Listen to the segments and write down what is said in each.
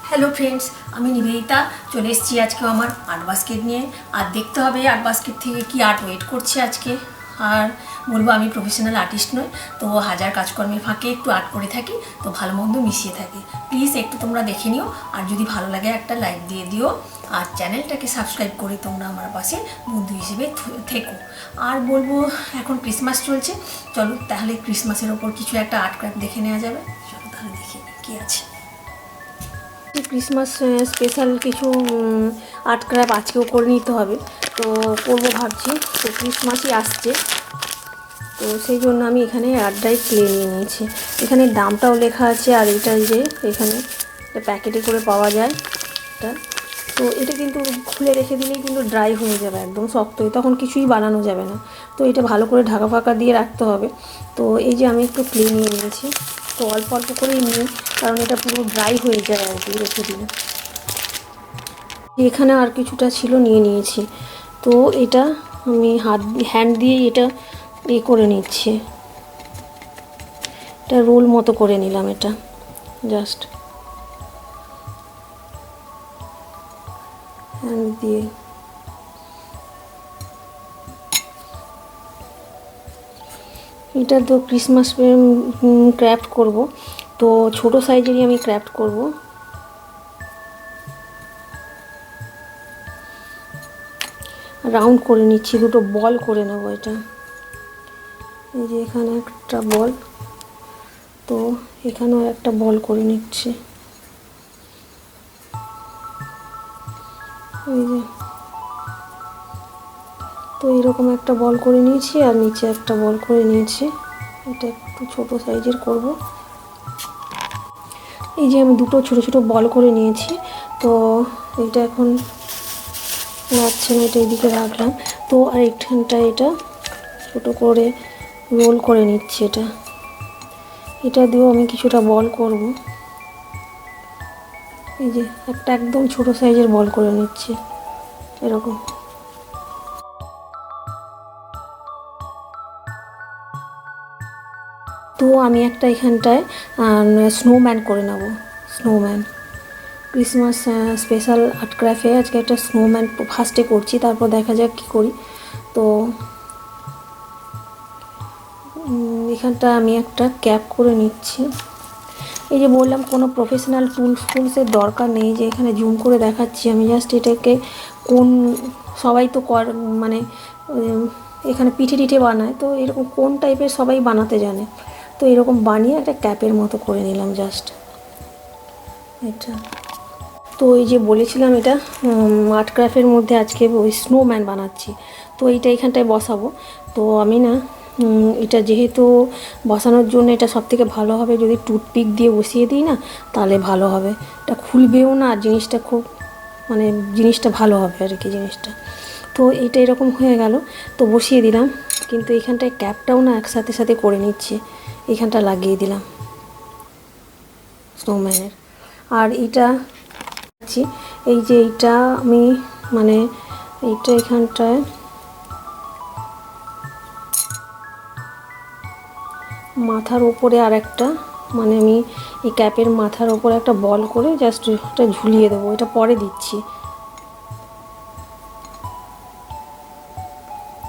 Hello friends, আমি নিবেদিতা চলে এসেছি আজকে আমার আর্ট বাস্কেট নিয়ে। আর দেখতে হবে আর্ট বাস্কেট থেকে কি আর্ট ওয়েট করছে আজকে। আর বলবো আমি প্রফেশনাল আর্টিস্ট নই, তো হাজার কাজকর্মের ফাঁকে একটু আর্ট করে থাকি, তো ভালো মন্দ মিশিয়ে থাকি। প্লিজ একটু তোমরা দেখে নিও, আর যদি ভালো লাগে একটা লাইক দিয়ে দিও, আর চ্যানেলটাকে সাবস্ক্রাইব করে তোমরা আমার পাশে বন্ধু হিসেবে থেকো। আর বলবো এখন ক্রিসমাস চলছে, চলো তাহলে ক্রিসমাসের ওপর কিছু একটা আর্ট ক্রাফট দেখে নেওয়া যাবে। চলো তাহলে দেখে কী আছে। ক্রিসমাস স্পেশাল কিছু আর্ট ক্রাফট আজকেও করে নিতে হবে, তো করবো ভাবছি। তো ক্রিসমাসই আসছে, তো সেই জন্য আমি এখানে আর্টডাই ক্লে নিয়ে নিয়েছি। এখানে দামটাও লেখা আছে, আর এটা যে এখানে প্যাকেটে করে পাওয়া যায় এটা। তো এটা কিন্তু খুলে রেখে দিলেই কিন্তু ড্রাই হয়ে যাবে, একদম শক্ত হয়ে, তখন কিছুই বানানো যাবে না। তো এটা ভালো করে ঢাকা ফাঁকা দিয়ে রাখতে হবে। তো এই যে আমি একটু ক্লে নিয়ে নিয়েছি, তো অল্প অল্প করেই নিই, কারণ এটা পুরো ড্রাই হয়ে যায় আর কি রেখে দিলে। এখানে আর কিছুটা ছিল, নিয়ে নিয়েছি। তো এটা আমি হ্যান্ড দিয়ে এটা করে নিচ্ছি, এটা রোল মতো করে নিলাম। এটা জাস্ট হ্যান্ড দিয়ে এটা তো ক্রিসমাস ক্রাফট করব, তো ছোট সাইজেরই আমি ক্রাফট করব। রাউন্ড করে নিচ্ছি, দুটো বল করে নেব। এটা এই যে এখানে একটা বল, তো এখানেও একটা বল করে নিচ্ছি। এই যে, তো এরকম একটা বল করে নিয়েছি, আর নিচে একটা বল করে নিয়েছি। এটা একটু ছোট সাইজের করব। এই যে আমি দুটো ছোট ছোট বল করে নিয়েছি, তো এটা এখন লাগছে না, এটা এদিকে রাখলাম। তো আর এইখানটা এটা ছোট করে রোল করে নিচ্ছি। এটা দিয়েও আমি কিছুটা বল করব। এই যে একটা একদম ছোট সাইজের বল করে নিচ্ছি এরকম। তো আমি একটা এখানটায় স্নোম্যান করে নেব। স্নোম্যান ক্রিসমাস স্পেশাল আর্ট ক্রাফটে আজকে একটা স্নোম্যান ফার্স্টে করছি, তারপর দেখা যাক কী করি। তো এখানটা আমি একটা ক্যাপ করে নিচ্ছি। এই যে বললাম কোনো প্রফেশনাল টুলসের দরকার নেই, যে এখানে জুম করে দেখাচ্ছি আমি, জাস্ট এটাকে কোন সবাই তো মানে এখানে পিঠে টিঠে বানায়, তো এরকম কোন টাইপের সবাই বানাতে জানে, তো এরকম বানিয়ে একটা ক্যাপের মতো করে নিলাম জাস্ট এটা। তো এই যে বলেছিলাম এটা আর্ট ক্রাফটের মধ্যে আজকে ওই স্নোম্যান বানাচ্ছি, তো এইটা এখানটায় বসাবো। তো আমি না এটা যেহেতু বসানোর জন্য এটা সবথেকে ভালো হবে যদি টুথপিক দিয়ে বসিয়ে দিই না, তাহলে ভালো হবে। এটা খুলবেও না, আর জিনিসটা খুব মানে জিনিসটা ভালো হবে আর কি জিনিসটা। তো এইটা এরকম হয়ে গেল, তো বসিয়ে দিলাম। কিন্তু এখানটায় ক্যাপটাও না একসাথে সাথে করে নিচ্ছি, এখানটা লাগিয়ে দিলাম স্নোম্যানের। আর এটা এই যে এইটা আমি মানে এইটা এখানটায় মাথার ওপরে আর একটা মানে আমি এই ক্যাপের মাথার ওপরে একটা বল করে জাস্ট এটা ঝুলিয়ে দেবো, এটা পরে দিচ্ছি।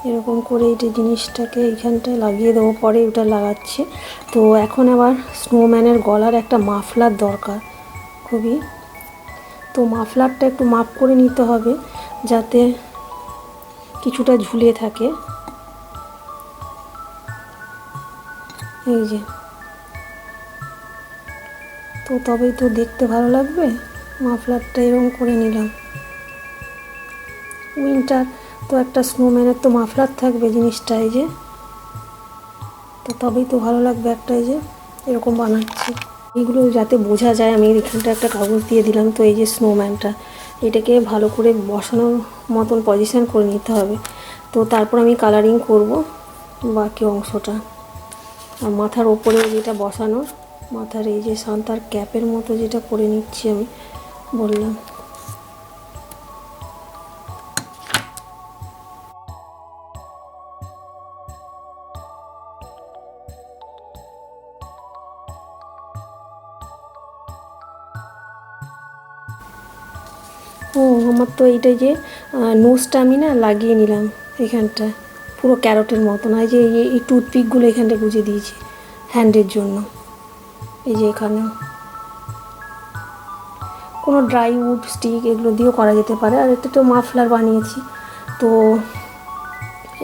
এরকম করে এই জিনিসটাকে এইখানটায় লাগিয়ে দেবো, পরে ওটা লাগাচ্ছি। তো এখন আবার স্নোম্যানের গলার একটা মাফলার দরকার খুবই, তো মাফলারটা একটু মাপ করে নিতে হবে যাতে কিছুটা ঝুলে থাকে। এই যে, তো তবেই তো দেখতে ভালো লাগবে। মাফলারটা এরকম করে নিলাম। উইন্টার তো একটা স্নোম্যানের তো মাফলার থাকবে জিনিসটা, এই যে, তো তবেই তো ভালো লাগবে একটা। এই যে এরকম বানাচ্ছি, এগুলো যাতে বোঝা যায়। আমি এখানটা একটা কাগজ দিয়ে দিলাম। তো এই যে স্নোম্যানটা, এটাকে ভালো করে বসানোর মতন পজিশন করে নিতে হবে। তো তারপর আমি কালারিং করব বাকি অংশটা। আর মাথার ওপরে যেটা বসানোর, মাথার এই যে সান্তার ক্যাপের মতো যেটা করে নিচ্ছি আমি বললাম। আমার তো এইটা যে নোজটা আমি না লাগিয়ে নিলাম এখানটা পুরো ক্যারটের মতন। আর যে এই টুথপিকগুলো এখানটা গুঁজে দিয়েছি হ্যান্ডের জন্য। এই যে এখানে কোনো ড্রাই উড স্টিক এগুলো দিয়েও করা যেতে পারে। আর এটা তো মাফলার বানিয়েছি, তো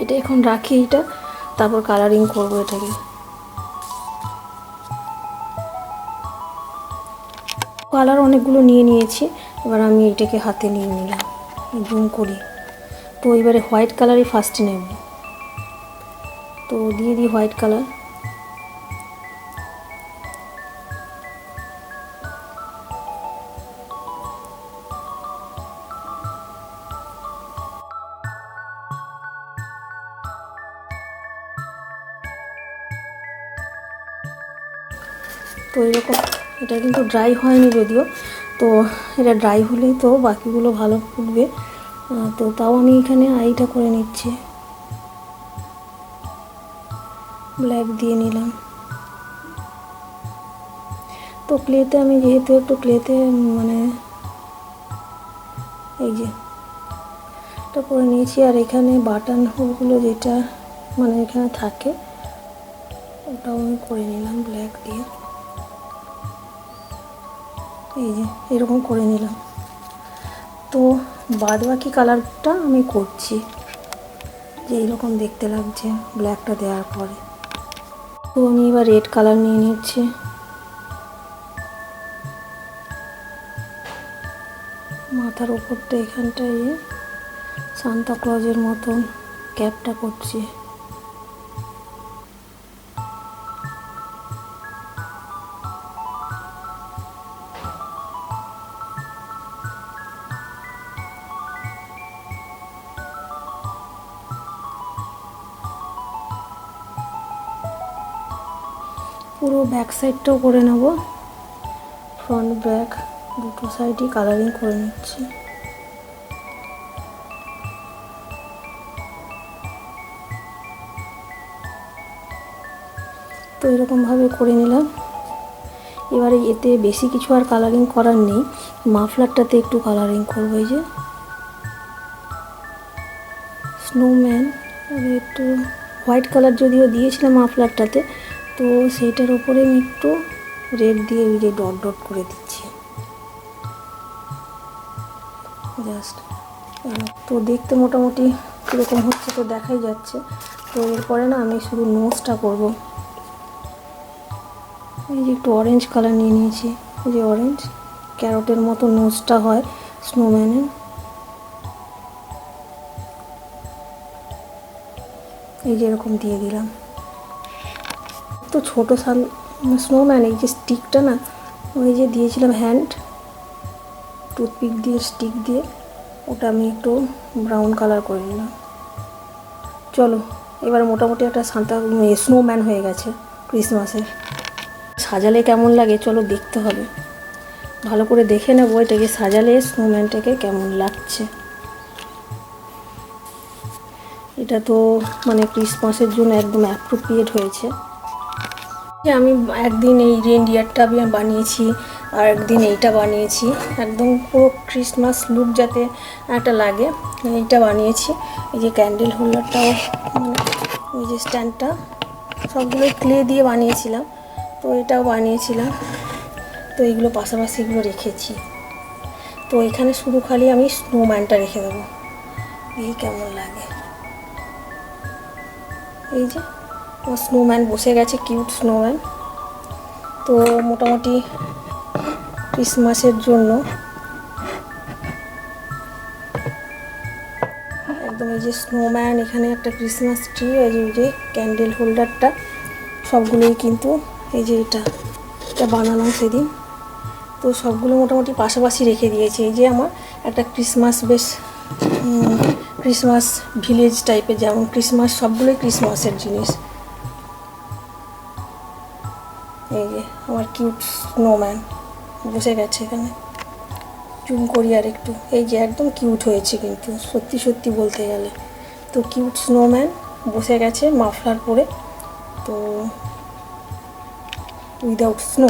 এটা এখন রাখি। এইটা তারপর কালারিং করবো এটাকে। কালার অনেকগুলো নিয়ে নিয়েছি, এবার আমি এইটাকে হাতে নিয়ে নিলাম, জুম করি। তো এবারে হোয়াইট কালারই ফার্স্টে নেব, তো দিয়ে দিই হোয়াইট কালার। তো এরকম, এটা কিন্তু ড্রাই হয়নি যদিও, তো এটা ড্রাই হলেই তো বাকিগুলো ভালো ফুটবে। তো তাও আমি এখানে আইটা করে নিচ্ছি, ব্ল্যাক দিয়ে নিলাম। তো ক্লেতে আমি যেহেতু একটু ক্লেতে মানে এই যে এটা করে নিয়েছি। আর এখানে বাটন হোলগুলো যেটা মানে এখানে থাকে ওটাও আমি করে নিলাম ব্ল্যাক দিয়ে। এই যে এরকম করে নিলাম। তো বাদ বাকি কালারটা আমি করছি, যে এইরকম দেখতে লাগছে ব্ল্যাকটা দেওয়ার পরে। তো আমি এবার রেড কালার নিয়ে নিচ্ছি। মাথার উপরটা এখানটায় সান্তা ক্লজের মতন ক্যাপটা করছি। পুরো ব্যাক সাইডটাও করে নেব, ফ্রন্ট ব্যাক দুটো সাইডই কালারিং করে নিচ্ছি। তো এরকমভাবে করে নিলাম। এবারে এতে বেশি কিছু আর কালারিং করার নেই, মাফলারটাতে একটু কালারিং করবো। এই যে স্নোম্যান, আমি একটু হোয়াইট কালার যদিও দিয়েছিলাম মাফলারটাতে, তো সেইটার ওপরে আমি একটু রেড দিয়ে এই যে ডট ডট করে দিচ্ছি জাস্ট। তো দেখতে মোটামুটি কীরকম হচ্ছে তো দেখাই যাচ্ছে। তো এরপরে না আমি শুধু নোজটা করব। এই যে একটু অরেঞ্জ কালার নিয়ে নিয়েছি, এই যে অরেঞ্জ ক্যারটের মতো নোজটা হয় স্নোম্যানের। এই যে এরকম দিয়ে দিলাম। তো ছোটো স্নোম্যান, এই যে স্টিকটা না ওই যে দিয়েছিলাম হ্যান্ড টুথপিক দিয়ে স্টিক দিয়ে, ওটা আমি একটু ব্রাউন কালার করে নিলাম। চলো এবার মোটামুটি একটা স্নোম্যান হয়ে গেছে ক্রিসমাসের। সাজালে কেমন লাগে চলো দেখতে হবে, ভালো করে দেখে নেবো এটাকে সাজালে স্নোম্যানটাকে কেমন লাগছে। এটা তো মানে ক্রিসমাসের জন্য একদম অ্যাপ্রোপ্রিয়েট হয়েছে। আমি একদিন এই রেনডিয়ারটা আমি বানিয়েছি, আর একদিন এইটা বানিয়েছি, একদম পুরো ক্রিসমাস লুক যাতে একটা লাগে এইটা বানিয়েছি। এই যে ক্যান্ডেল হোল্ডারটাও মানে এই যে স্ট্যান্ডটা সবগুলোই ক্লে দিয়ে বানিয়েছিলাম, তো এটাও বানিয়েছিলাম। তো এইগুলো পাশাপাশি এগুলো রেখেছি। তো এখানে শুধু খালি আমি স্নোম্যানটা রেখে দেবো, এই কেমন লাগে। এই যে স্নোম্যান বসে গেছে, কিউট স্নোম্যান। তো মোটামুটি ক্রিসমাসের জন্য একদম এই যে স্নোম্যান, এখানে একটা ক্রিসমাস ট্রি, এই যে ক্যান্ডেল হোল্ডারটা সবগুলোই কিন্তু এই যে এটা বানালাম সেদিন। তো সবগুলো মোটামুটি পাশাপাশি রেখে দিয়েছি। এই যে আমার একটা ক্রিসমাস বেশ ক্রিসমাস ভিলেজ টাইপের, যেমন ক্রিসমাস সবগুলোই ক্রিসমাসের জিনিস। এই যে আমার কিউট স্নোম্যান বসে গেছে এখানে, জুম করি আর একটু। এই যে একদম কিউট হয়েছে কিন্তু সত্যি সত্যি বলতে গেলে। তো কিউট স্নোম্যান বসে গেছে মাফলার পরে, তো উইদাউট স্নো।